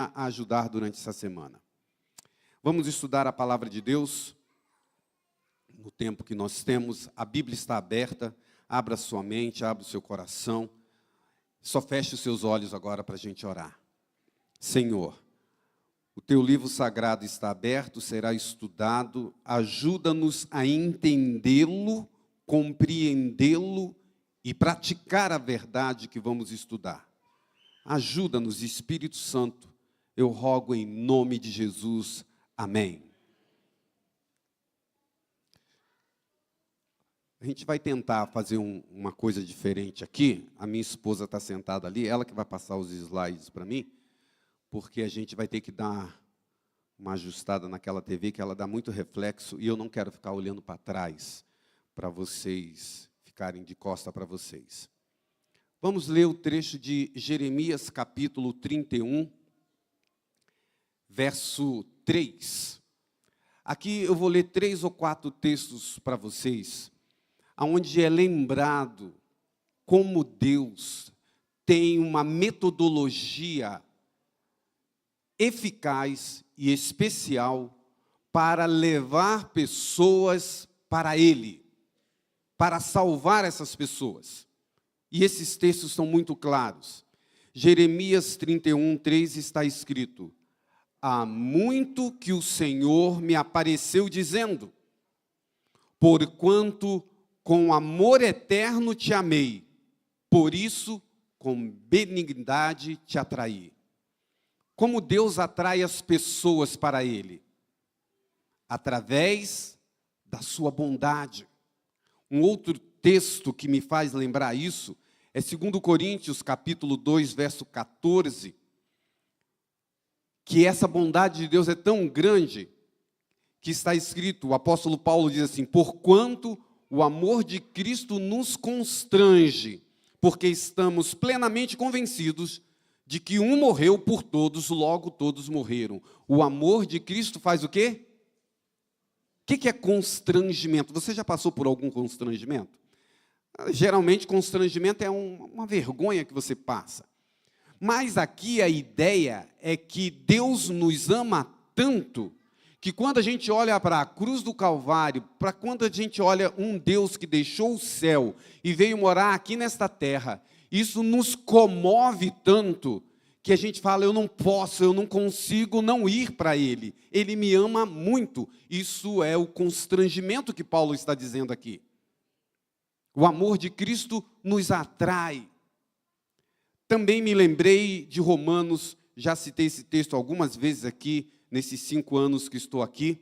a ajudar durante essa semana. Vamos estudar a palavra de Deus no tempo que nós temos. A Bíblia está aberta, abra sua mente, abra o seu coração. Só feche os seus olhos agora para a gente orar. Senhor, o teu livro sagrado está aberto, será estudado. Ajuda-nos a entendê-lo, compreendê-lo e praticar a verdade que vamos estudar. Ajuda-nos, Espírito Santo, eu rogo em nome de Jesus. Amém. A gente vai tentar fazer uma coisa diferente aqui. A minha esposa está sentada ali, ela que vai passar os slides para mim, porque a gente vai ter que dar uma ajustada naquela TV, que ela dá muito reflexo, e eu não quero ficar olhando para trás, para vocês ficarem de costa para vocês. Vamos ler o trecho de Jeremias, capítulo 31, verso 3. Aqui eu vou ler 3 ou 4 textos para vocês, onde é lembrado como Deus tem uma metodologia eficaz e especial para levar pessoas para Ele, para salvar essas pessoas. E esses textos são muito claros. Jeremias 31, 3 está escrito: há muito que o Senhor me apareceu dizendo, porquanto com amor eterno te amei, por isso com benignidade te atraí. Como Deus atrai as pessoas para Ele? Através da sua bondade. Um outro texto que me faz lembrar isso é 2 Coríntios, capítulo 2, verso 14, que essa bondade de Deus é tão grande que está escrito, o apóstolo Paulo diz assim: porquanto o amor de Cristo nos constrange, porque estamos plenamente convencidos de que um morreu por todos, logo todos morreram. O amor de Cristo faz o quê? O que é constrangimento? Você já passou por algum constrangimento? Geralmente, constrangimento é uma vergonha que você passa. Mas aqui a ideia é que Deus nos ama tanto, que quando a gente olha para a cruz do Calvário, para quando a gente olha um Deus que deixou o céu e veio morar aqui nesta terra, isso nos comove tanto, que a gente fala, eu não posso, eu não consigo não ir para Ele. Ele me ama muito. Isso é o constrangimento que Paulo está dizendo aqui. O amor de Cristo nos atrai. Também me lembrei de Romanos, já citei esse texto algumas vezes aqui, nesses 5 anos que estou aqui,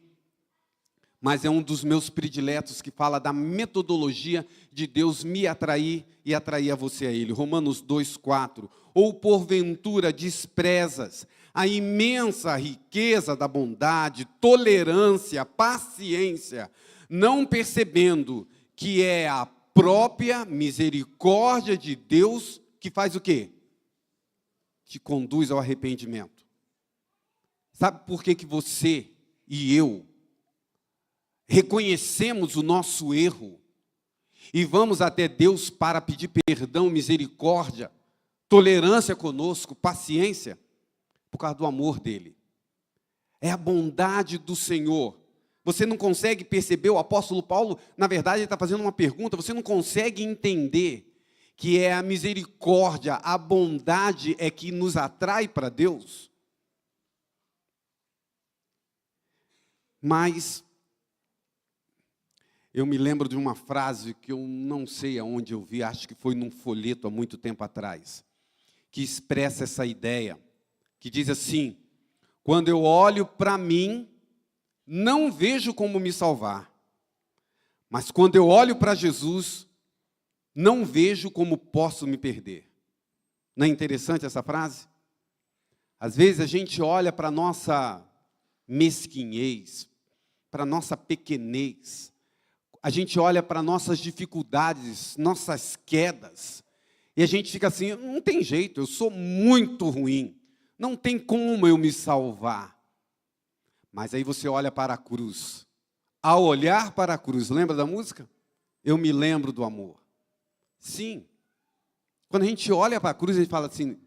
mas é um dos meus prediletos que fala da metodologia de Deus me atrair e atrair a você a Ele. Romanos 2,4. Ou porventura desprezas a imensa riqueza da bondade, tolerância, paciência, não percebendo que é a própria misericórdia de Deus que faz o quê? Te conduz ao arrependimento. Sabe por que você e eu reconhecemos o nosso erro e vamos até Deus para pedir perdão, misericórdia, tolerância conosco, paciência? Por causa do amor dele. É a bondade do Senhor. Você não consegue perceber, o apóstolo Paulo, na verdade, ele está fazendo uma pergunta, você não consegue entender que é a misericórdia, a bondade é que nos atrai para Deus? Mas eu me lembro de uma frase que eu não sei aonde eu vi, acho que foi num folheto há muito tempo atrás, que expressa essa ideia, que diz assim: quando eu olho para mim, não vejo como me salvar, mas quando eu olho para Jesus, não vejo como posso me perder. Não é interessante essa frase? Às vezes a gente olha para a nossa mesquinhez, para a nossa pequenez, a gente olha para nossas dificuldades, nossas quedas, e a gente fica assim, não tem jeito, eu sou muito ruim, não tem como eu me salvar. Mas aí você olha para a cruz. Ao olhar para a cruz, lembra da música? Eu me lembro do amor. Sim. Quando a gente olha para a cruz, a gente fala assim,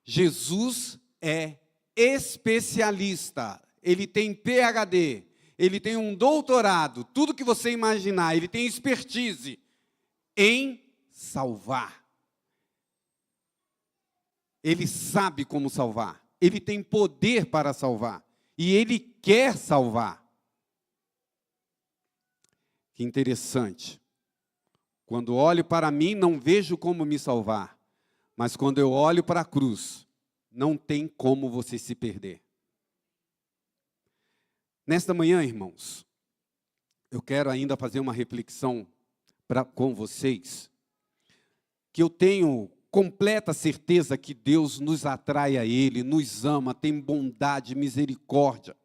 Jesus é especialista, ele tem PhD, ele tem um doutorado, tudo que você imaginar, ele tem expertise em salvar. Ele sabe como salvar, ele tem poder para salvar, e ele quer salvar. Que interessante. Quando olho para mim, não vejo como me salvar, mas quando eu olho para a cruz, não tem como você se perder. Nesta manhã, irmãos, eu quero ainda fazer uma reflexão com vocês, que eu tenho completa certeza que Deus nos atrai a Ele, nos ama, tem bondade, misericórdia.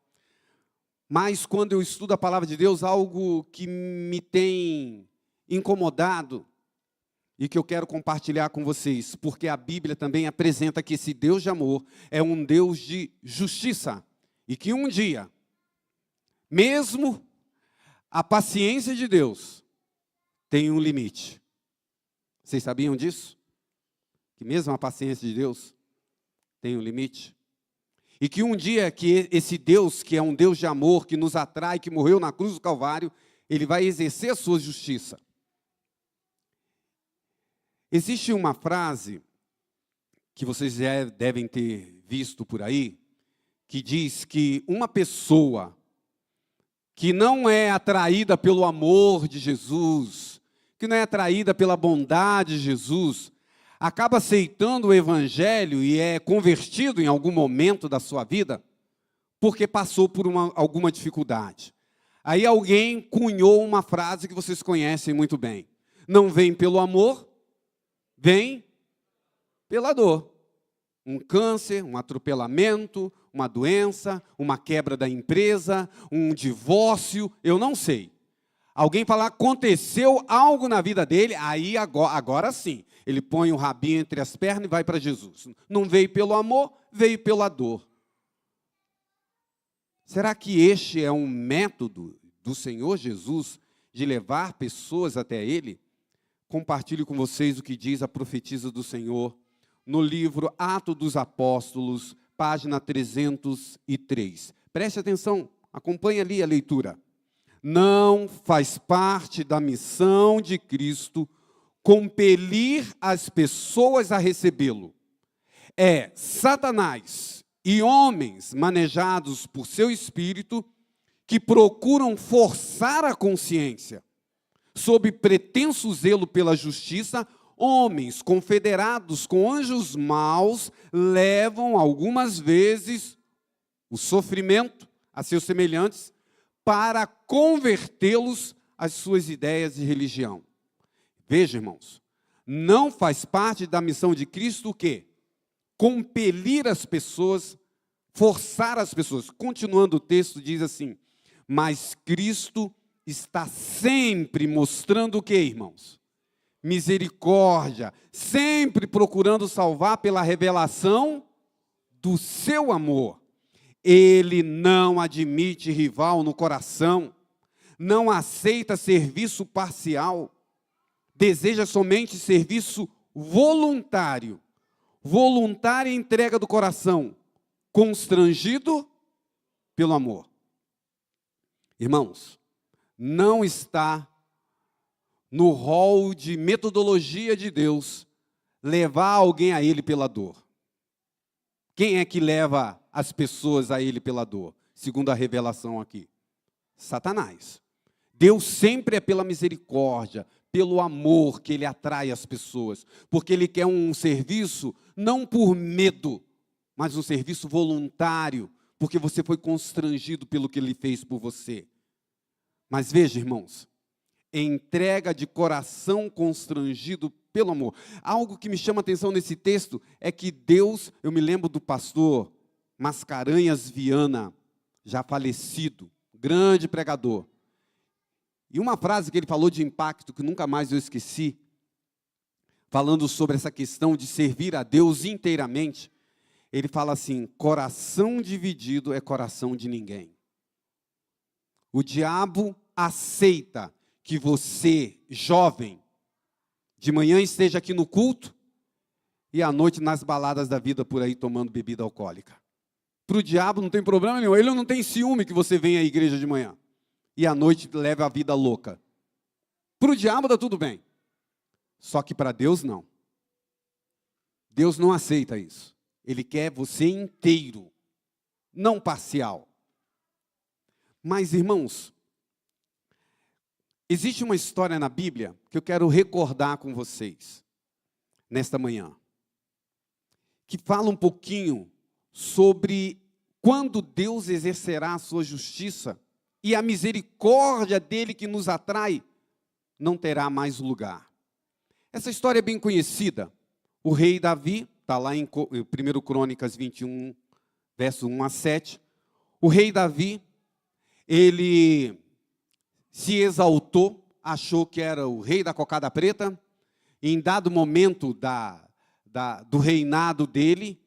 Mas quando eu estudo a palavra de Deus, algo que me tem incomodado e que eu quero compartilhar com vocês, porque a Bíblia também apresenta que esse Deus de amor é um Deus de justiça e que um dia, mesmo a paciência de Deus tem um limite. Vocês sabiam disso? Que mesmo a paciência de Deus tem um limite. E que um dia que esse Deus, que é um Deus de amor, que nos atrai, que morreu na cruz do Calvário, Ele vai exercer a sua justiça. Existe uma frase, que vocês já devem ter visto por aí, que diz que uma pessoa que não é atraída pelo amor de Jesus, que não é atraída pela bondade de Jesus, acaba aceitando o Evangelho e é convertido em algum momento da sua vida, porque passou por alguma dificuldade. Aí alguém cunhou uma frase que vocês conhecem muito bem. Não vem pelo amor, vem pela dor. Um câncer, um atropelamento, uma doença, uma quebra da empresa, um divórcio, eu não sei. Alguém falar, aconteceu algo na vida dele, aí agora sim, ele põe o rabinho entre as pernas e vai para Jesus. Não veio pelo amor, veio pela dor. Será que este é um método do Senhor Jesus de levar pessoas até Ele? Compartilho com vocês o que diz a profetisa do Senhor no livro Atos dos Apóstolos, página 303. Preste atenção, acompanhe ali a leitura. Não faz parte da missão de Cristo compelir as pessoas a recebê-lo. É Satanás e homens manejados por seu espírito que procuram forçar a consciência. Sob pretenso zelo pela justiça, homens confederados com anjos maus levam algumas vezes o sofrimento a seus semelhantes para convertê-los às suas ideias de religião. Veja, irmãos, não faz parte da missão de Cristo o quê? Compelir as pessoas, forçar as pessoas. Continuando o texto, diz assim, mas Cristo está sempre mostrando o quê, irmãos? Misericórdia, sempre procurando salvar pela revelação do seu amor. Ele não admite rival no coração, não aceita serviço parcial, deseja somente serviço voluntário. Voluntária entrega do coração, constrangido pelo amor. Irmãos, não está no rol de metodologia de Deus levar alguém a Ele pela dor. Quem é que leva as pessoas a Ele pela dor? Segundo a revelação aqui, Satanás. Deus sempre é pela misericórdia, pelo amor que Ele atrai as pessoas, porque Ele quer um serviço não por medo, mas um serviço voluntário, porque você foi constrangido pelo que Ele fez por você. Mas veja, irmãos, entrega de coração constrangido pelo amor. Algo que me chama a atenção nesse texto é que Deus, eu me lembro do pastor Mascarenhas Viana, já falecido, grande pregador. E uma frase que ele falou de impacto, que nunca mais eu esqueci, falando sobre essa questão de servir a Deus inteiramente, ele fala assim, coração dividido é coração de ninguém. O diabo aceita que você, jovem, de manhã esteja aqui no culto e à noite nas baladas da vida por aí tomando bebida alcoólica. Para o diabo não tem problema nenhum. Ele não tem ciúme que você venha à igreja de manhã e à noite leve a vida louca. Para o diabo dá tudo bem. Só que para Deus não. Deus não aceita isso. Ele quer você inteiro, não parcial. Mas, irmãos, existe uma história na Bíblia que eu quero recordar com vocês nesta manhã, que fala um pouquinho sobre quando Deus exercerá a sua justiça e a misericórdia dele que nos atrai não terá mais lugar. Essa história é bem conhecida. O rei Davi, está lá em 1 Crônicas 21, verso 1 a 7. O rei Davi, ele se exaltou, achou que era o rei da cocada preta. Em dado momento do reinado dele,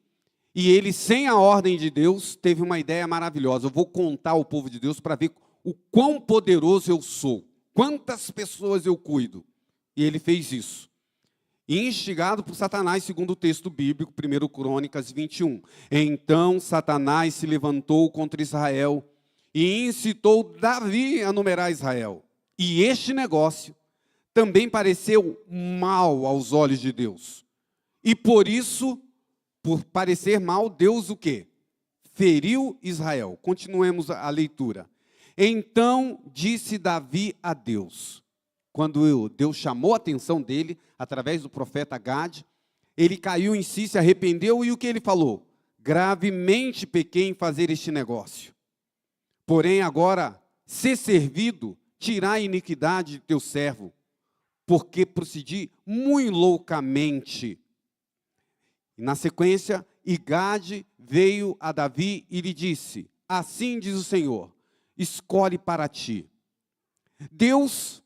e ele, sem a ordem de Deus, teve uma ideia maravilhosa. Eu vou contar ao povo de Deus para ver o quão poderoso eu sou, quantas pessoas eu cuido. E ele fez isso. E instigado por Satanás, segundo o texto bíblico, 1 Crônicas 21. Então Satanás se levantou contra Israel e incitou Davi a numerar Israel. E este negócio também pareceu mal aos olhos de Deus. E por isso, por parecer mal, Deus o quê? Feriu Israel. Continuemos a leitura. Então disse Davi a Deus, quando Deus chamou a atenção dele, através do profeta Gade, ele caiu em si, se arrependeu, e o que ele falou? Gravemente pequei em fazer este negócio. Porém agora, ser servido, tirar a iniquidade de teu servo, porque procedi muito loucamente. E na sequência, Gade veio a Davi e lhe disse, assim diz o Senhor, escolhe para ti. Deus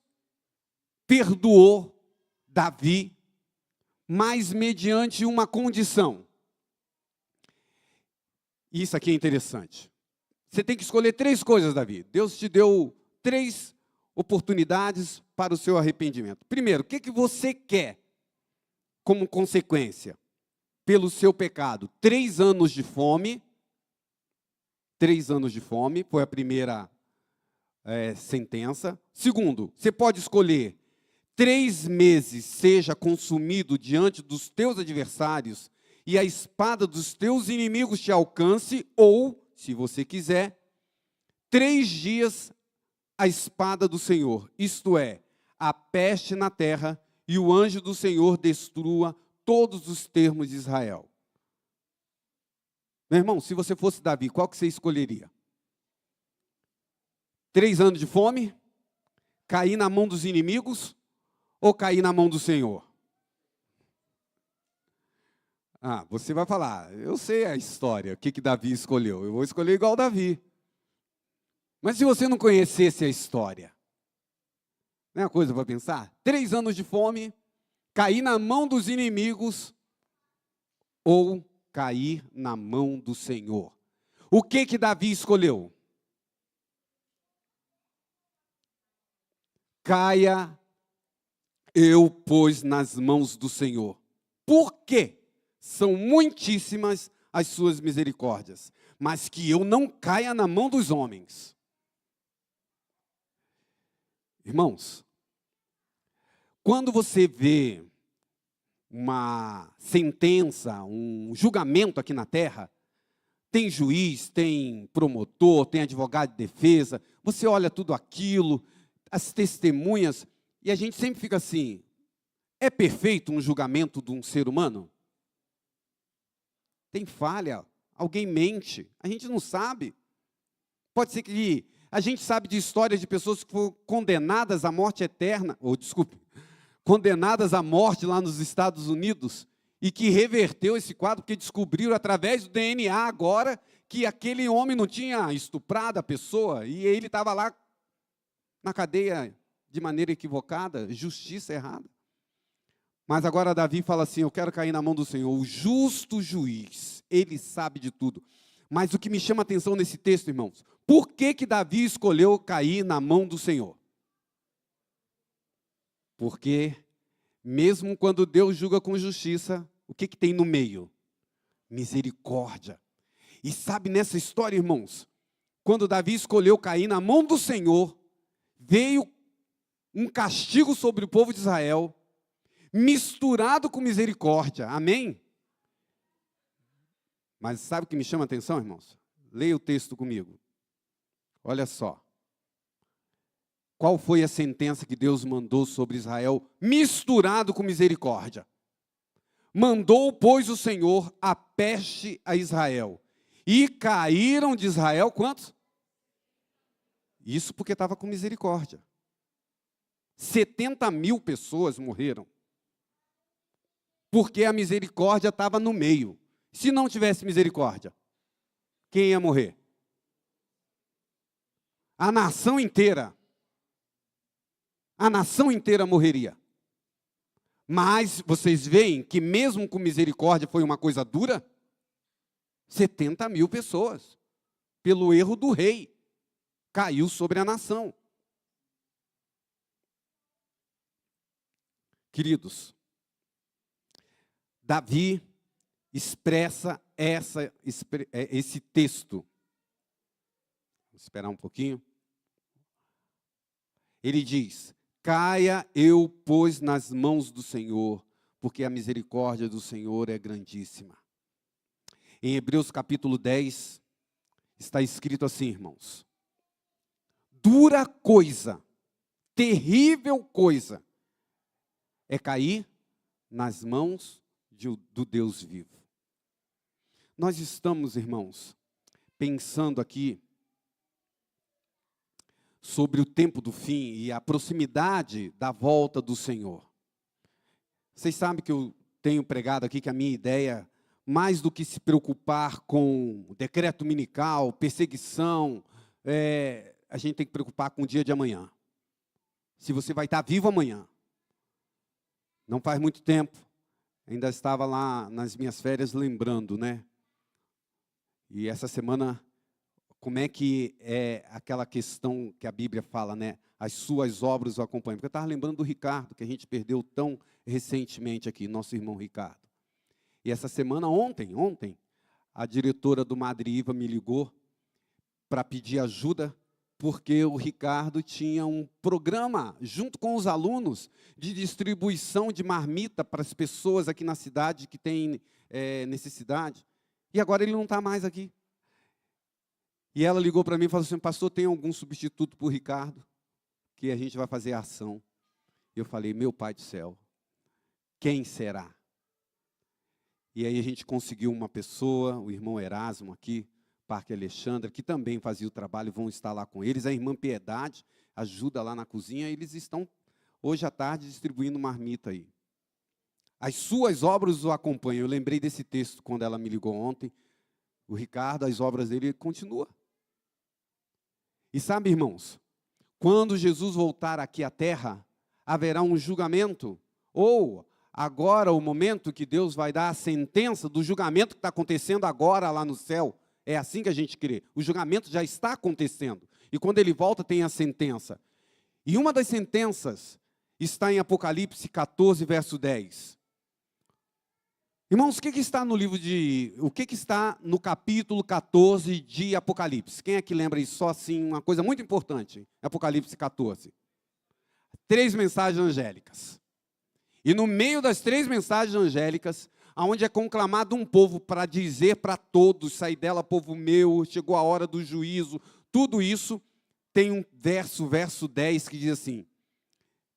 perdoou Davi, mas mediante uma condição. Isso aqui é interessante. Você tem que escolher 3 coisas, Davi. Deus te deu 3 oportunidades para o seu arrependimento. Primeiro, o que você quer como consequência pelo seu pecado? 3 anos de fome. 3 anos de fome, foi a primeira sentença. Segundo, você pode escolher 3 meses seja consumido diante dos teus adversários e a espada dos teus inimigos te alcance, ou, se você quiser, 3 dias a espada do Senhor, isto é, a peste na terra, e o anjo do Senhor destrua todos os termos de Israel. Meu irmão, se você fosse Davi, qual que você escolheria? 3 anos de fome? Cair na mão dos inimigos? Ou cair na mão do Senhor? Ah, você vai falar, eu sei a história, o que Davi escolheu. Eu vou escolher igual Davi. Mas se você não conhecesse a história, não é uma coisa para pensar? 3 anos de fome, cair na mão dos inimigos ou cair na mão do Senhor. O que Davi escolheu? Caia eu, pois, nas mãos do Senhor. Por quê? São muitíssimas as suas misericórdias, mas que eu não caia na mão dos homens. Irmãos, quando você vê uma sentença, um julgamento aqui na terra, tem juiz, tem promotor, tem advogado de defesa, você olha tudo aquilo, as testemunhas, e a gente sempre fica assim, é perfeito um julgamento de um ser humano? Tem falha, alguém mente, a gente não sabe. Pode ser que a gente sabe de histórias de pessoas que foram condenadas à morte eterna, condenadas à morte lá nos Estados Unidos, e que reverteu esse quadro, porque descobriram através do DNA agora que aquele homem não tinha estuprado a pessoa, e ele estava lá na cadeia de maneira equivocada, justiça errada. Mas agora Davi fala assim, eu quero cair na mão do Senhor, o justo juiz, ele sabe de tudo. Mas o que me chama a atenção nesse texto, irmãos, por que Davi escolheu cair na mão do Senhor? Porque, mesmo quando Deus julga com justiça, o que tem no meio? Misericórdia. E sabe, nessa história, irmãos, quando Davi escolheu cair na mão do Senhor, veio um castigo sobre o povo de Israel, misturado com misericórdia. Amém? Mas sabe o que me chama a atenção, irmãos? Leia o texto comigo. Olha só. Qual foi a sentença que Deus mandou sobre Israel, misturado com misericórdia? Mandou, pois, o Senhor a peste a Israel. E caíram de Israel quantos? Isso porque estava com misericórdia. 70.000 pessoas morreram. Porque a misericórdia estava no meio. Se não tivesse misericórdia, quem ia morrer? A nação inteira. A nação inteira morreria. Mas vocês veem que mesmo com misericórdia foi uma coisa dura? 70.000 pessoas, pelo erro do rei, caiu sobre a nação. Queridos, Davi expressa esse texto. Vou esperar um pouquinho. Ele diz: caia eu, pois, nas mãos do Senhor, porque a misericórdia do Senhor é grandíssima. Em Hebreus capítulo 10, está escrito assim, irmãos: dura coisa, terrível coisa, é cair nas mãos do Deus vivo. Nós estamos, irmãos, pensando aqui sobre o tempo do fim e a proximidade da volta do Senhor. Vocês sabem que eu tenho pregado aqui que a minha ideia, mais do que se preocupar com decreto dominical, perseguição, a gente tem que preocupar com o dia de amanhã. Se você vai estar vivo amanhã. Não faz muito tempo, ainda estava lá nas minhas férias lembrando, né? E essa semana, como é que é aquela questão que a Bíblia fala, né? As suas obras o acompanham. Porque eu estava lembrando do Ricardo, que a gente perdeu tão recentemente aqui, nosso irmão Ricardo. E essa semana, ontem, a diretora do Madre Iva me ligou para pedir ajuda, porque o Ricardo tinha um programa, junto com os alunos, de distribuição de marmita para as pessoas aqui na cidade que têm necessidade. E agora ele não está mais aqui. E ela ligou para mim e falou assim: pastor, tem algum substituto para o Ricardo? Que a gente vai fazer a ação. Eu falei: meu pai do céu, quem será? E aí a gente conseguiu uma pessoa, o irmão Erasmo aqui, Parque Alexandre, que também fazia o trabalho, vão estar lá com eles. A irmã Piedade ajuda lá na cozinha, eles estão hoje à tarde distribuindo marmita aí. As suas obras o acompanham. Eu lembrei desse texto quando ela me ligou ontem. O Ricardo, as obras dele continuam. E sabe, irmãos, quando Jesus voltar aqui à terra, haverá um julgamento, ou agora o momento que Deus vai dar a sentença do julgamento que está acontecendo agora lá no céu. É assim que a gente crê. O julgamento já está acontecendo. E quando ele volta, tem a sentença. E uma das sentenças está em Apocalipse 14, verso 10. Irmãos, o que está no livro de... O que está no capítulo 14 de Apocalipse? Quem é que lembra isso? Só assim, uma coisa muito importante. Apocalipse 14. 3 mensagens angélicas. E no meio das 3 mensagens angélicas, onde é conclamado um povo para dizer para todos: sai dela, povo meu, chegou a hora do juízo. Tudo isso tem um verso 10, que diz assim: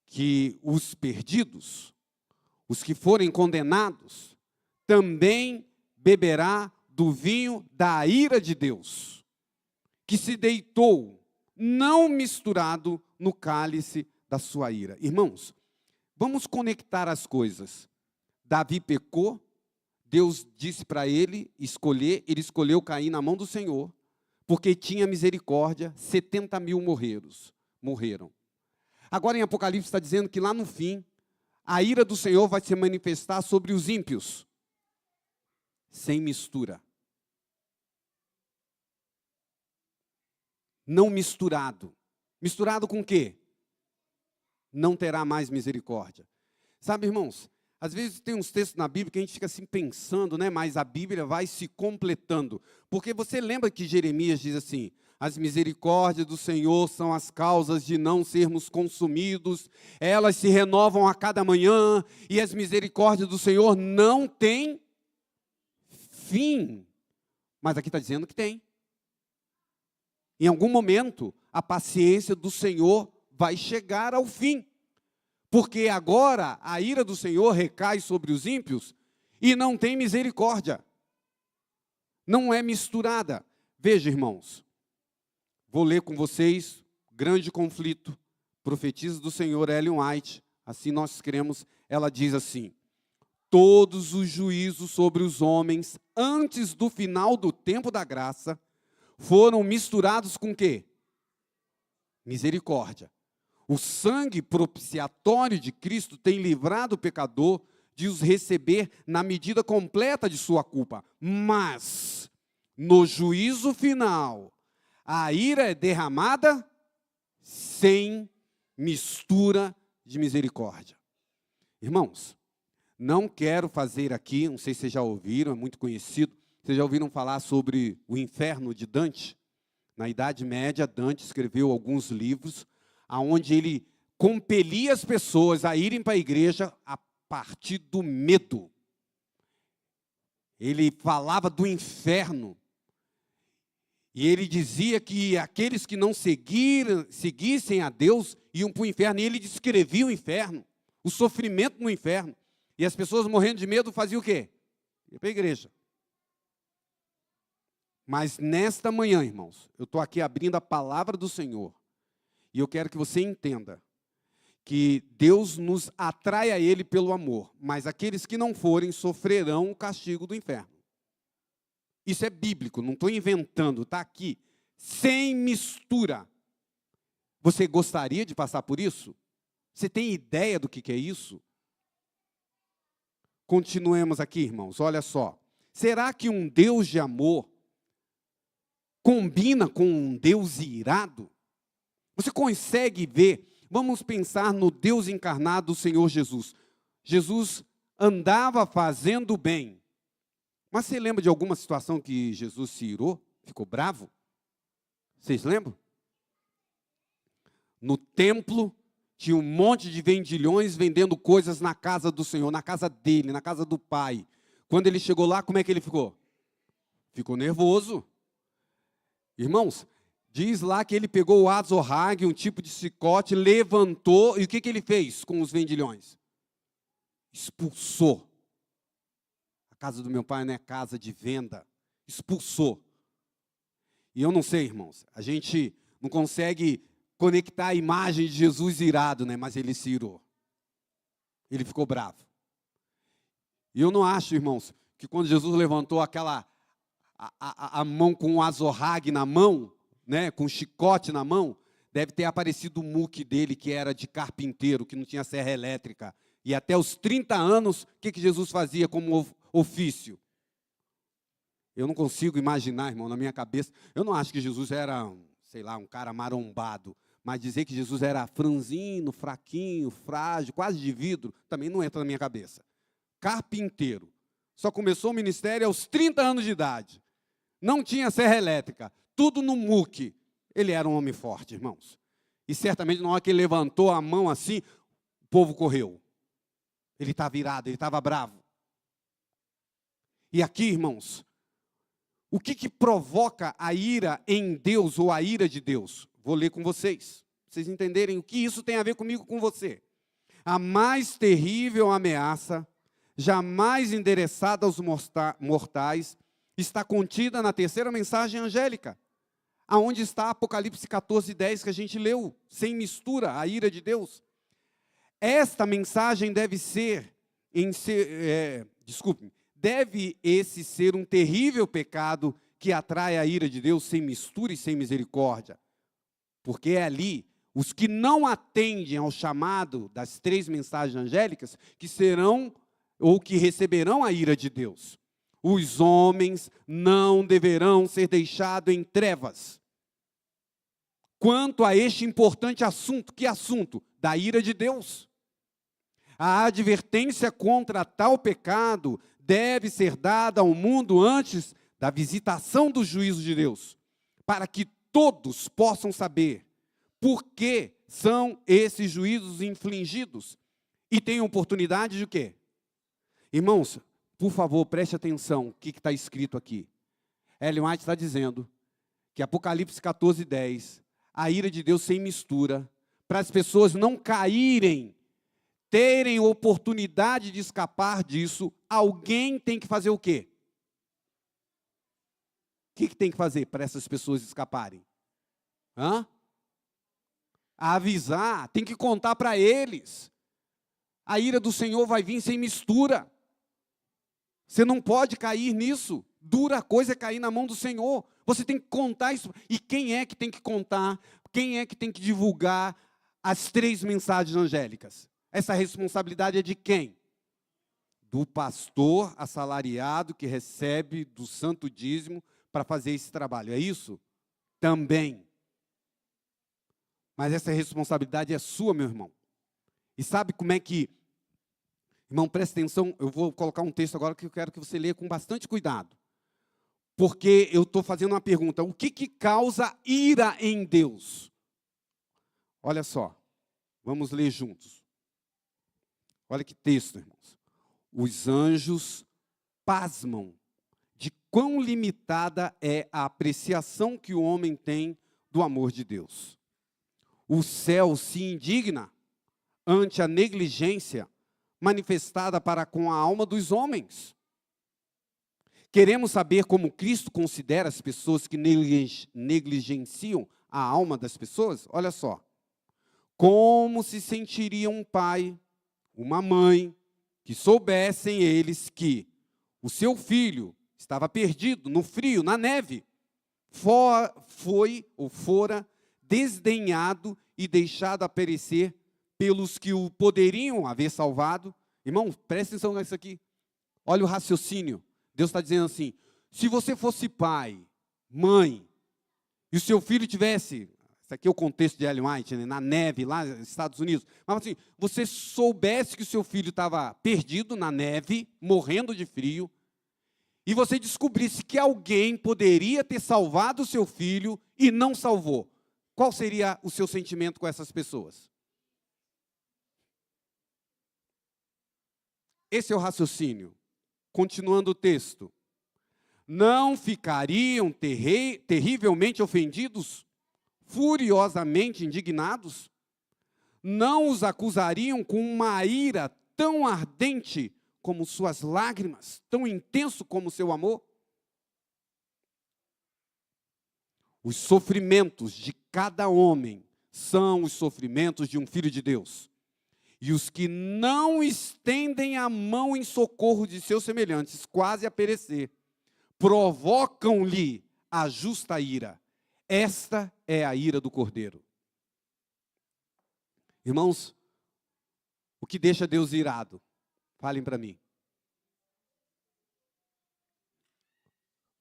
que os perdidos, os que forem condenados, também beberá do vinho da ira de Deus, que se deitou, não misturado, no cálice da sua ira. Irmãos, vamos conectar as coisas. Davi pecou, Deus disse para ele escolher, ele escolheu cair na mão do Senhor, porque tinha misericórdia, 70.000 morreram. Agora em Apocalipse está dizendo que lá no fim, a ira do Senhor vai se manifestar sobre os ímpios, sem mistura. Não misturado. Misturado com o quê? Não terá mais misericórdia. Sabe, irmãos, Às vezes tem uns textos na Bíblia que a gente fica assim pensando, né? Mas a Bíblia vai se completando. Porque você lembra que Jeremias diz assim: as misericórdias do Senhor são as causas de não sermos consumidos, elas se renovam a cada manhã, e as misericórdias do Senhor não têm fim. Mas aqui está dizendo que tem. Em algum momento, a paciência do Senhor vai chegar ao fim. Porque agora a ira do Senhor recai sobre os ímpios e não tem misericórdia. Não é misturada. Veja, irmãos, vou ler com vocês Grande Conflito, Profetiza do Senhor Ellen White, assim nós cremos. Ela diz assim: todos os juízos sobre os homens antes do final do tempo da graça foram misturados com o quê? Misericórdia. O sangue propiciatório de Cristo tem livrado o pecador de os receber na medida completa de sua culpa. Mas, no juízo final, a ira é derramada sem mistura de misericórdia. Irmãos, não quero fazer aqui, não sei se vocês já ouviram, é muito conhecido, vocês já ouviram falar sobre o inferno de Dante? Na Idade Média, Dante escreveu alguns livros onde ele compelia as pessoas a irem para a igreja a partir do medo. Ele falava do inferno. E ele dizia que aqueles que não seguissem a Deus iam para o inferno. E ele descrevia o inferno, o sofrimento no inferno. E as pessoas morrendo de medo faziam o quê? Iam para a igreja. Mas nesta manhã, irmãos, eu estou aqui abrindo a palavra do Senhor. E eu quero que você entenda que Deus nos atrai a Ele pelo amor, mas aqueles que não forem sofrerão o castigo do inferno. Isso é bíblico, não estou inventando, está aqui, sem mistura. Você gostaria de passar por isso? Você tem ideia do que é isso? Continuemos aqui, irmãos, olha só. Será que um Deus de amor combina com um Deus irado? Você consegue ver? Vamos pensar no Deus encarnado do Senhor Jesus. Jesus andava fazendo bem. Mas você lembra de alguma situação que Jesus se irou? Ficou bravo? Vocês lembram? No templo, tinha um monte de vendilhões vendendo coisas na casa do Senhor, na casa dele, na casa do Pai. Quando ele chegou lá, como é que ele ficou? Ficou nervoso. Irmãos, diz lá que ele pegou o azorrague, um tipo de chicote, levantou, e o que ele fez com os vendilhões? Expulsou. A casa do meu pai não é casa de venda. Expulsou. E eu não sei, irmãos, a gente não consegue conectar a imagem de Jesus irado, né? Mas ele se irou. Ele ficou bravo. E eu não acho, irmãos, que quando Jesus levantou a mão com o azorrague na mão, né, com um chicote na mão, deve ter aparecido o muque dele, que era de carpinteiro, que não tinha serra elétrica. E até os 30 anos, o que Jesus fazia como ofício? Eu não consigo imaginar, irmão, na minha cabeça. Eu não acho que Jesus era, sei lá, um cara marombado. Mas dizer que Jesus era franzino, fraquinho, frágil, quase de vidro, também não entra na minha cabeça. Carpinteiro. Só começou o ministério aos 30 anos de idade. Não tinha serra elétrica. Tudo no muque. Ele era um homem forte, irmãos. E certamente na hora que ele levantou a mão assim, o povo correu. Ele estava irado, ele estava bravo. E aqui, irmãos, o que provoca a ira em Deus ou a ira de Deus? Vou ler com vocês, para vocês entenderem o que isso tem a ver comigo, com você. A mais terrível ameaça, jamais endereçada aos mortais, está contida na terceira mensagem angélica, aonde está Apocalipse 14:10, que a gente leu, sem mistura, a ira de Deus. Esta mensagem deve deve esse ser um terrível pecado que atrai a ira de Deus sem mistura e sem misericórdia. Porque é ali, os que não atendem ao chamado das 3 mensagens angélicas, que serão ou que receberão a ira de Deus. Os homens não deverão ser deixados em trevas. Quanto a este importante assunto, que assunto? Da ira de Deus. A advertência contra tal pecado deve ser dada ao mundo antes da visitação do juízo de Deus, para que todos possam saber por que são esses juízos infligidos e tenham oportunidade de quê? Irmãos, por favor, preste atenção o que está escrito aqui. Ellen White está dizendo que Apocalipse 14:10, a ira de Deus sem mistura, para as pessoas não caírem, terem oportunidade de escapar disso, alguém tem que fazer o quê? O que tem que fazer para essas pessoas escaparem? Avisar, tem que contar para eles. A ira do Senhor vai vir sem mistura. Você não pode cair nisso. Dura coisa é cair na mão do Senhor. Você tem que contar isso. E quem é que tem que contar? Quem é que tem que divulgar as 3 mensagens angélicas? Essa responsabilidade é de quem? Do pastor assalariado que recebe do santo dízimo para fazer esse trabalho. É isso? Também. Mas essa responsabilidade é sua, meu irmão. E sabe como é que... Irmão, presta atenção, eu vou colocar um texto agora que eu quero que você leia com bastante cuidado. Porque eu estou fazendo uma pergunta. O que causa ira em Deus? Olha só, vamos ler juntos. Olha que texto, irmãos. Os anjos pasmam de quão limitada é a apreciação que o homem tem do amor de Deus. O céu se indigna ante a negligência manifestada para com a alma dos homens. Queremos saber como Cristo considera as pessoas que negligenciam a alma das pessoas? Olha só. Como se sentiria um pai, uma mãe, que soubessem eles que o seu filho estava perdido no frio, na neve, fora desdenhado e deixado a perecer pelos que o poderiam haver salvado. Irmão, presta atenção nisso aqui. Olha o raciocínio. Deus está dizendo assim, se você fosse pai, mãe, e o seu filho tivesse, isso aqui é o contexto de Ellen White, né, na neve, lá nos Estados Unidos, mas assim, você soubesse que o seu filho estava perdido na neve, morrendo de frio, e você descobrisse que alguém poderia ter salvado o seu filho e não salvou, qual seria o seu sentimento com essas pessoas? Esse é o raciocínio. Continuando o texto. Não ficariam terrivelmente ofendidos? Furiosamente indignados? Não os acusariam com uma ira tão ardente como suas lágrimas, tão intenso como seu amor? Os sofrimentos de cada homem são os sofrimentos de um filho de Deus. E os que não estendem a mão em socorro de seus semelhantes, quase a perecer, provocam-lhe a justa ira. Esta é a ira do Cordeiro. Irmãos, o que deixa Deus irado? Falem para mim.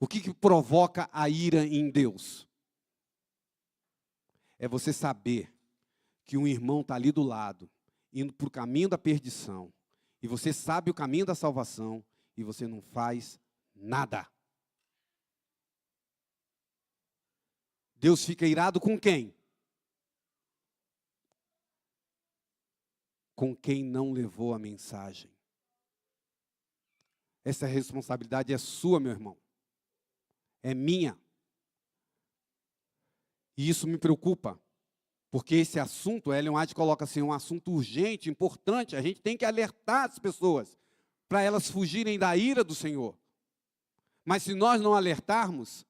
O que provoca a ira em Deus? É você saber que um irmão está ali do lado, indo para o caminho da perdição, e você sabe o caminho da salvação, e você não faz nada. Deus fica irado com quem? Com quem não levou a mensagem. Essa responsabilidade é sua, meu irmão. É minha. E isso me preocupa. Porque esse assunto, Ellen White coloca assim, um assunto urgente, importante, a gente tem que alertar as pessoas, para elas fugirem da ira do Senhor. Mas se nós não alertarmos,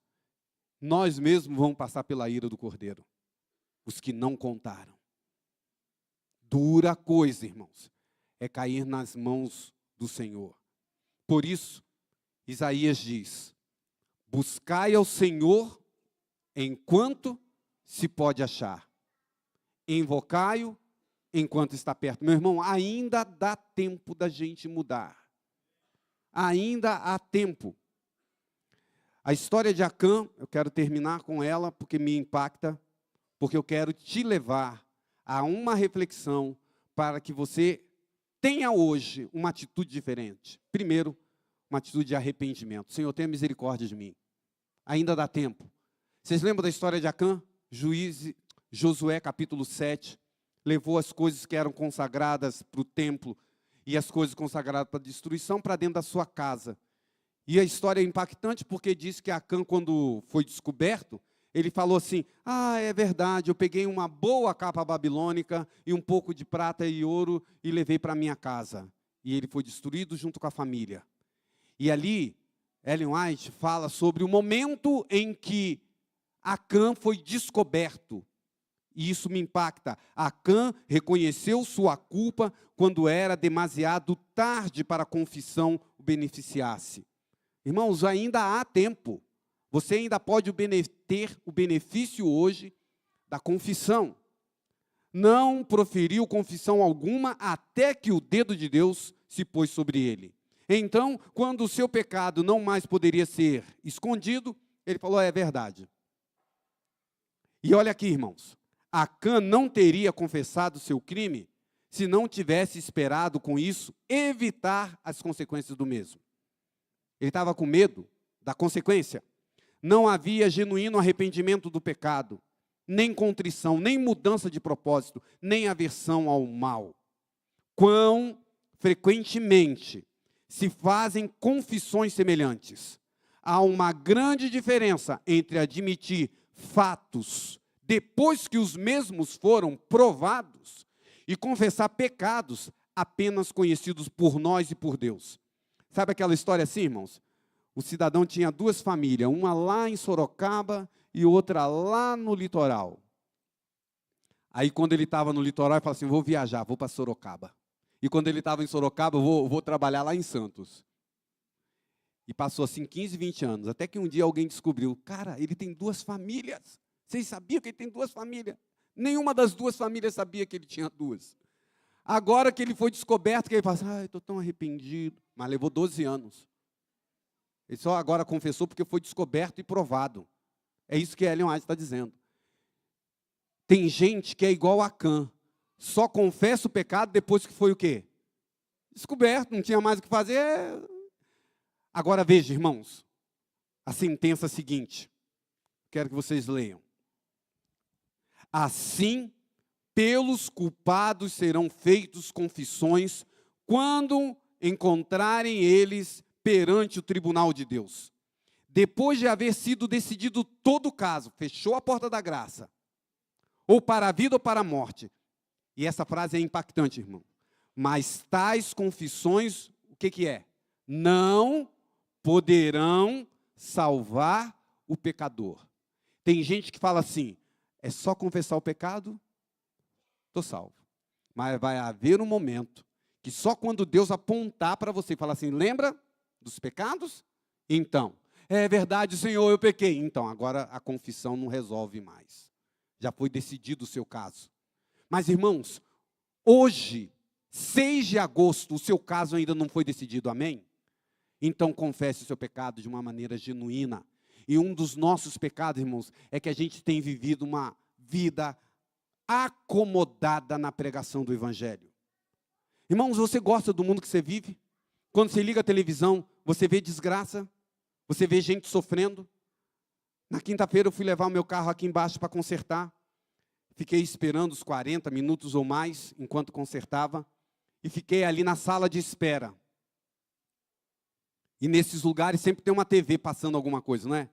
nós mesmos vamos passar pela ira do Cordeiro. Os que não contaram. Dura coisa, irmãos, é cair nas mãos do Senhor. Por isso, Isaías diz, buscai ao Senhor enquanto se pode achar. Invocai-o enquanto está perto. Meu irmão, ainda dá tempo da gente mudar. Ainda há tempo. A história de Acã, eu quero terminar com ela, porque me impacta, porque eu quero te levar a uma reflexão para que você tenha hoje uma atitude diferente. Primeiro, uma atitude de arrependimento. Senhor, tenha misericórdia de mim. Ainda dá tempo. Vocês lembram da história de Acã? Josué, capítulo 7, levou as coisas que eram consagradas para o templo e as coisas consagradas para a destruição para dentro da sua casa. E a história é impactante porque diz que Acã, quando foi descoberto, ele falou assim, é verdade, eu peguei uma boa capa babilônica e um pouco de prata e ouro e levei para minha casa. E ele foi destruído junto com a família. E ali, Ellen White fala sobre o momento em que Acã foi descoberto. E isso me impacta. Acã reconheceu sua culpa quando era demasiado tarde para a confissão o beneficiasse. Irmãos, ainda há tempo. Você ainda pode ter o benefício hoje da confissão. Não proferiu confissão alguma até que o dedo de Deus se pôs sobre ele. Então, quando o seu pecado não mais poderia ser escondido, ele falou, é verdade. E olha aqui, irmãos, Acã não teria confessado seu crime se não tivesse esperado com isso evitar as consequências do mesmo. Ele estava com medo da consequência. Não havia genuíno arrependimento do pecado, nem contrição, nem mudança de propósito, nem aversão ao mal. Quão frequentemente se fazem confissões semelhantes. Há uma grande diferença entre admitir fatos depois que os mesmos foram provados e confessar pecados apenas conhecidos por nós e por Deus. Sabe aquela história assim, irmãos? O cidadão tinha duas famílias, uma lá em Sorocaba e outra lá no litoral. Aí quando ele estava no litoral, ele falou assim, vou viajar, vou para Sorocaba. E quando ele estava em Sorocaba, vou trabalhar lá em Santos. E passou assim 15, 20 anos, até que um dia alguém descobriu, cara, ele tem duas famílias. Vocês sabiam que ele tem duas famílias? Nenhuma das duas famílias sabia que ele tinha duas. Agora que ele foi descoberto, que ele fala assim, estou tão arrependido. Mas levou 12 anos. Ele só agora confessou porque foi descoberto e provado. É isso que Ellen White está dizendo. Tem gente que é igual a Acã. Só confessa o pecado depois que foi o quê? Descoberto, não tinha mais o que fazer. Agora veja, irmãos, a sentença seguinte. Quero que vocês leiam. Assim, pelos culpados serão feitos confissões quando encontrarem eles perante o tribunal de Deus. Depois de haver sido decidido todo o caso, fechou a porta da graça, ou para a vida ou para a morte. E essa frase é impactante, irmão. Mas tais confissões, o que é? Não poderão salvar o pecador. Tem gente que fala assim, é só confessar o pecado, estou salvo. Mas vai haver um momento que só quando Deus apontar para você e falar assim, lembra dos pecados? Então, é verdade, Senhor, eu pequei. Então, agora a confissão não resolve mais. Já foi decidido o seu caso. Mas, irmãos, hoje, 6 de agosto, o seu caso ainda não foi decidido, amém? Então, confesse o seu pecado de uma maneira genuína. E um dos nossos pecados, irmãos, é que a gente tem vivido uma vida acomodada na pregação do Evangelho. Irmãos, você gosta do mundo que você vive? Quando você liga a televisão, você vê desgraça, você vê gente sofrendo. Na quinta-feira eu fui levar o meu carro aqui embaixo para consertar. Fiquei esperando os 40 minutos ou mais, enquanto consertava. E fiquei ali na sala de espera. E nesses lugares sempre tem uma TV passando alguma coisa, não é?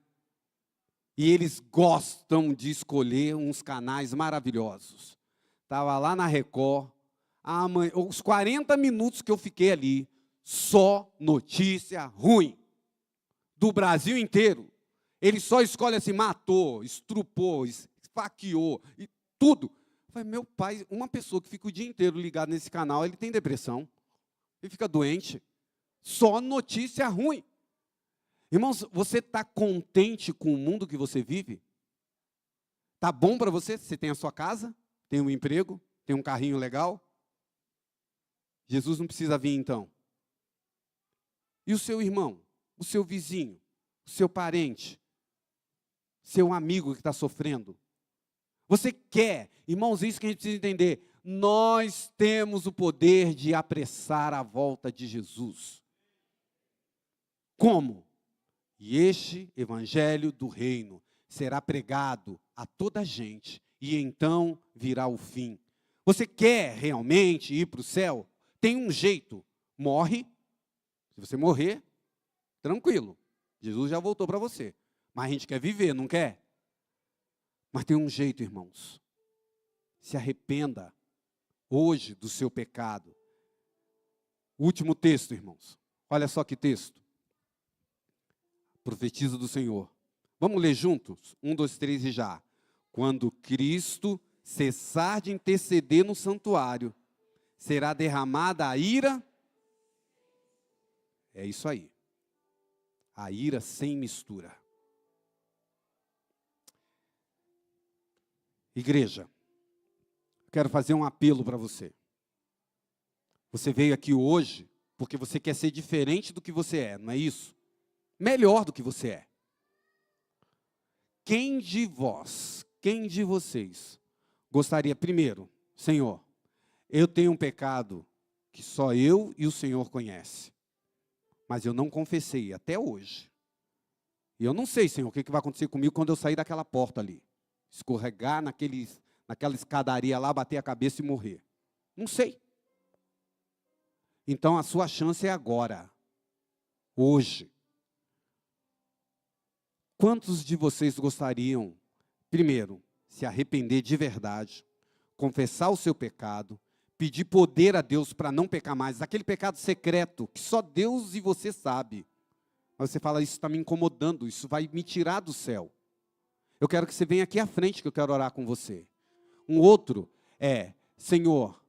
E eles gostam de escolher uns canais maravilhosos. Estava lá na Record, os 40 minutos que eu fiquei ali, só notícia ruim. Do Brasil inteiro. Ele só escolhe assim, matou, estrupou, esfaqueou, e tudo. Eu falei, meu pai, uma pessoa que fica o dia inteiro ligado nesse canal, ele tem depressão. Ele fica doente. Só notícia ruim. Irmãos, você está contente com o mundo que você vive? Está bom para você? Você tem a sua casa? Tem um emprego? Tem um carrinho legal? Jesus não precisa vir então. E o seu irmão? O seu vizinho? O seu parente? Seu amigo que está sofrendo? Você quer? Irmãos, é isso que a gente precisa entender. nós temos o poder de apressar a volta de Jesus. Como? E este evangelho do reino será pregado a toda a gente, e então virá o fim. Você quer realmente ir para o céu? Tem um jeito. Morre. Se você morrer, tranquilo. Jesus já voltou para você. Mas a gente quer viver, não quer? Mas tem um jeito, irmãos. Se arrependa hoje do seu pecado. Último texto, irmãos. Olha só que texto. Profetiza do Senhor. Vamos ler juntos? 1, 2, 3 e já. Quando Cristo cessar de interceder no santuário, será derramada a ira. É isso aí. A ira sem mistura. Igreja, quero fazer um apelo para você. Você veio aqui hoje porque você quer ser diferente do que você é, não é isso? Melhor do que você é. Quem de vocês gostaria, primeiro, Senhor, eu tenho um pecado que só eu e o Senhor conhecem, mas eu não confessei até hoje. E eu não sei, Senhor, o que vai acontecer comigo quando eu sair daquela porta ali. Escorregar naquela escadaria lá, bater a cabeça e morrer. Não sei. Então a sua chance é agora. Hoje. Quantos de vocês gostariam, primeiro, se arrepender de verdade, confessar o seu pecado, pedir poder a Deus para não pecar mais, aquele pecado secreto que só Deus e você sabe. Mas você fala, isso está me incomodando, isso vai me tirar do céu. Eu quero que você venha aqui à frente, que eu quero orar com você. Um outro é, Senhor,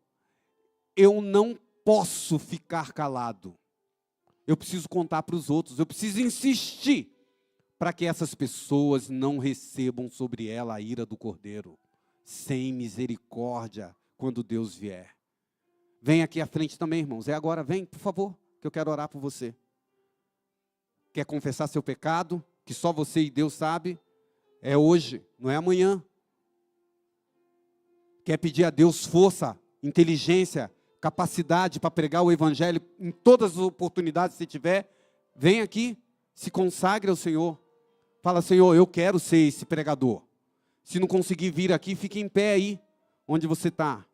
eu não posso ficar calado. Eu preciso contar para os outros, eu preciso insistir para que essas pessoas não recebam sobre ela a ira do Cordeiro, sem misericórdia, quando Deus vier. Vem aqui à frente também, irmãos. É agora, vem, por favor, que eu quero orar por você. Quer confessar seu pecado, que só você e Deus sabe? É hoje, não é amanhã. Quer pedir a Deus força, inteligência, capacidade para pregar o Evangelho em todas as oportunidades que você tiver? Vem aqui, se consagre ao Senhor. Fala, Senhor, eu quero ser esse pregador. Se não conseguir vir aqui, fique em pé aí, onde você está.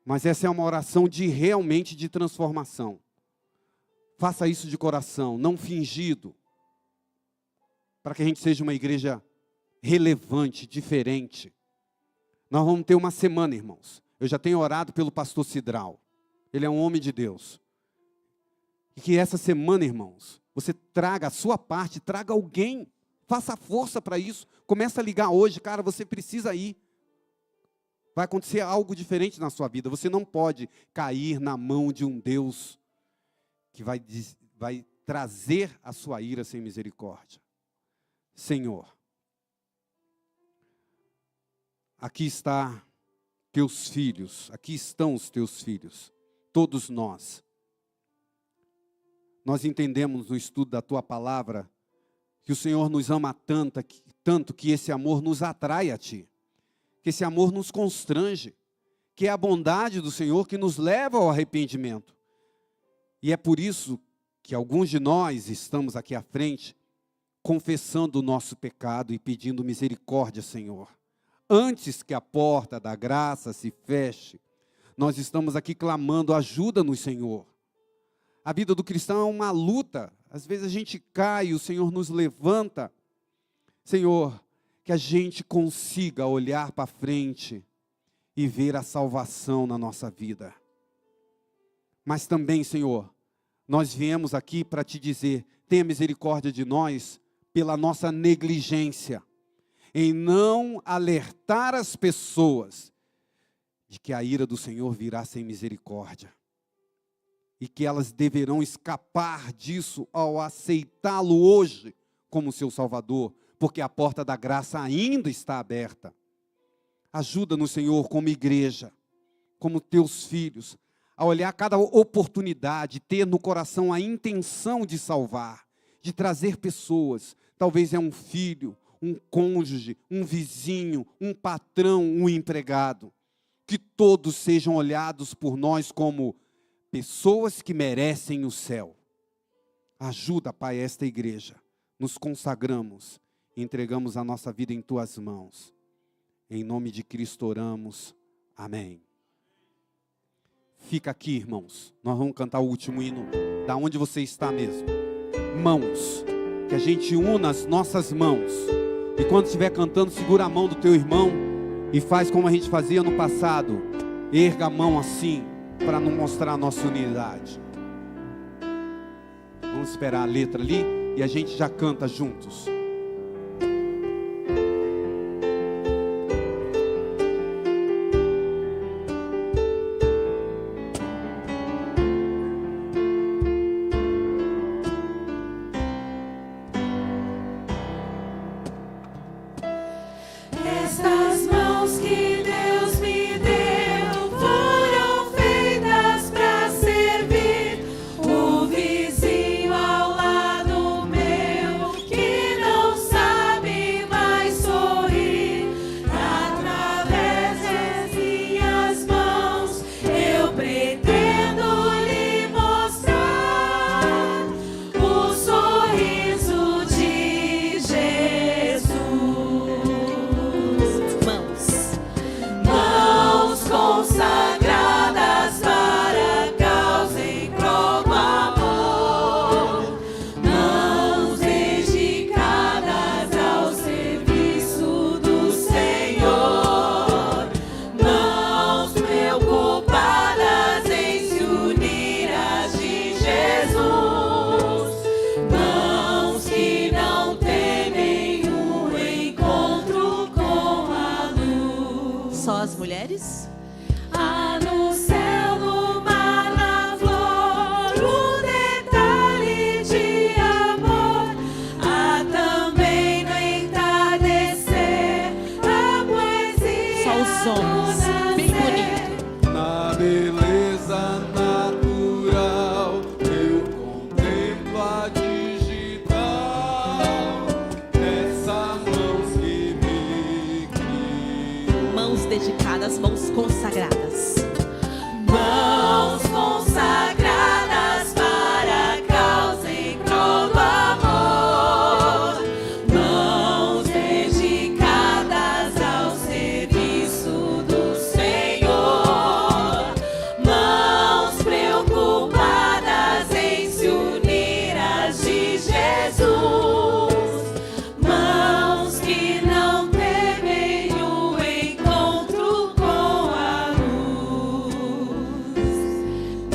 Mas essa é uma oração realmente de transformação. Faça isso de coração, não fingido. Para que a gente seja uma igreja relevante, diferente. Nós vamos ter uma semana, irmãos. Eu já tenho orado pelo pastor Cidral. Ele é um homem de Deus. E que essa semana, irmãos, você traga a sua parte, traga alguém. Faça força para isso. Começa a ligar hoje, cara, você precisa ir. Vai acontecer algo diferente na sua vida. Você não pode cair na mão de um Deus que vai trazer a sua ira sem misericórdia. Senhor, aqui estão os teus filhos, todos nós. Nós entendemos no estudo da tua palavra que o Senhor nos ama tanto que esse amor nos atrai a ti, que esse amor nos constrange, que é a bondade do Senhor que nos leva ao arrependimento. E é por isso que alguns de nós estamos aqui à frente, confessando o nosso pecado e pedindo misericórdia, Senhor. Antes que a porta da graça se feche, nós estamos aqui clamando, ajuda-nos, Senhor. A vida do cristão é uma luta. Às vezes a gente cai, o Senhor nos levanta. Senhor, que a gente consiga olhar para frente e ver a salvação na nossa vida. Mas também, Senhor, nós viemos aqui para te dizer, tenha misericórdia de nós pela nossa negligência, em não alertar as pessoas de que a ira do Senhor virá sem misericórdia. E que elas deverão escapar disso ao aceitá-lo hoje como seu Salvador, porque a porta da graça ainda está aberta. Ajuda-nos, Senhor, como igreja, como teus filhos, a olhar cada oportunidade, ter no coração a intenção de salvar, de trazer pessoas. Talvez é um filho, um cônjuge, um vizinho, um patrão, um empregado. que todos sejam olhados por nós como pessoas que merecem o céu. Ajuda, Pai, esta igreja. Nos consagramos, entregamos a nossa vida em Tuas mãos. Em nome de Cristo oramos. Amém. Fica aqui, irmãos. Nós vamos cantar o último hino. Da onde você está mesmo. Mãos. Que a gente una as nossas mãos. E quando estiver cantando, segura a mão do teu irmão. E faz como a gente fazia no passado. Erga a mão assim, para não mostrar a nossa unidade. Vamos esperar a letra ali. E a gente já canta juntos. Estas mãos que Deus me deu foram feitas para servir o vizinho ao lado meu, que não sabe mais sorrir. Através das minhas mãos eu pretendo lhe mostrar o sorriso de Jesus. Mãos consagradas para a causa em prol do amor, mãos dedicadas ao serviço do Senhor, mãos preocupadas em se unir às de Jesus, mãos que não temem o encontro com a luz. Só as mulheres? Há no céu, no mar, na flor, um detalhe de amor. Há também no entardecer a poesia. Só os homens, do bem nascer. bonito. Na beleza natural, eu contemplo a digital, nessa mãos que me criou. Mãos dedicadas, mãos consagradas. Mãos consagradas para a causa em prol do amor, mãos dedicadas ao serviço do Senhor, mãos preocupadas em se unir às de Jesus, mãos que não temem o encontro com a luz.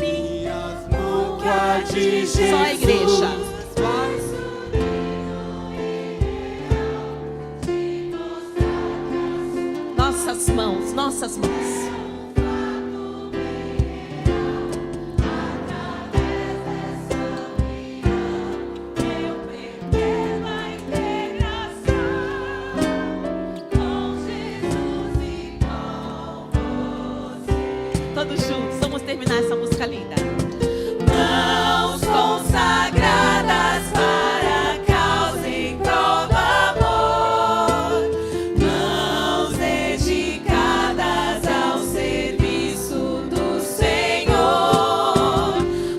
Minhas mãos de Jesus. Só a igreja. Nossas mãos, nossas mãos. Eu pretendo a integração com Jesus e com você. Todos juntos, vamos terminar essa música linda. Mãos consagradas para a causa em prol do amor, mãos dedicadas ao serviço do Senhor,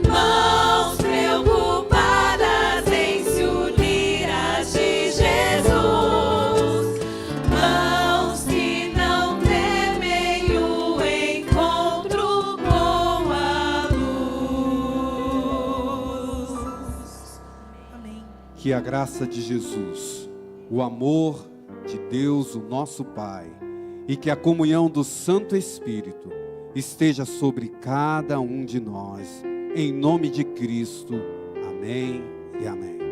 mãos preocupadas em se unir às de Jesus, mãos que não temem o encontro com a luz. Amém. Que a graça de Jesus, o amor de Deus, o nosso Pai, e que a comunhão do Santo Espírito esteja sobre cada um de nós, em nome de Cristo. Amém e amém.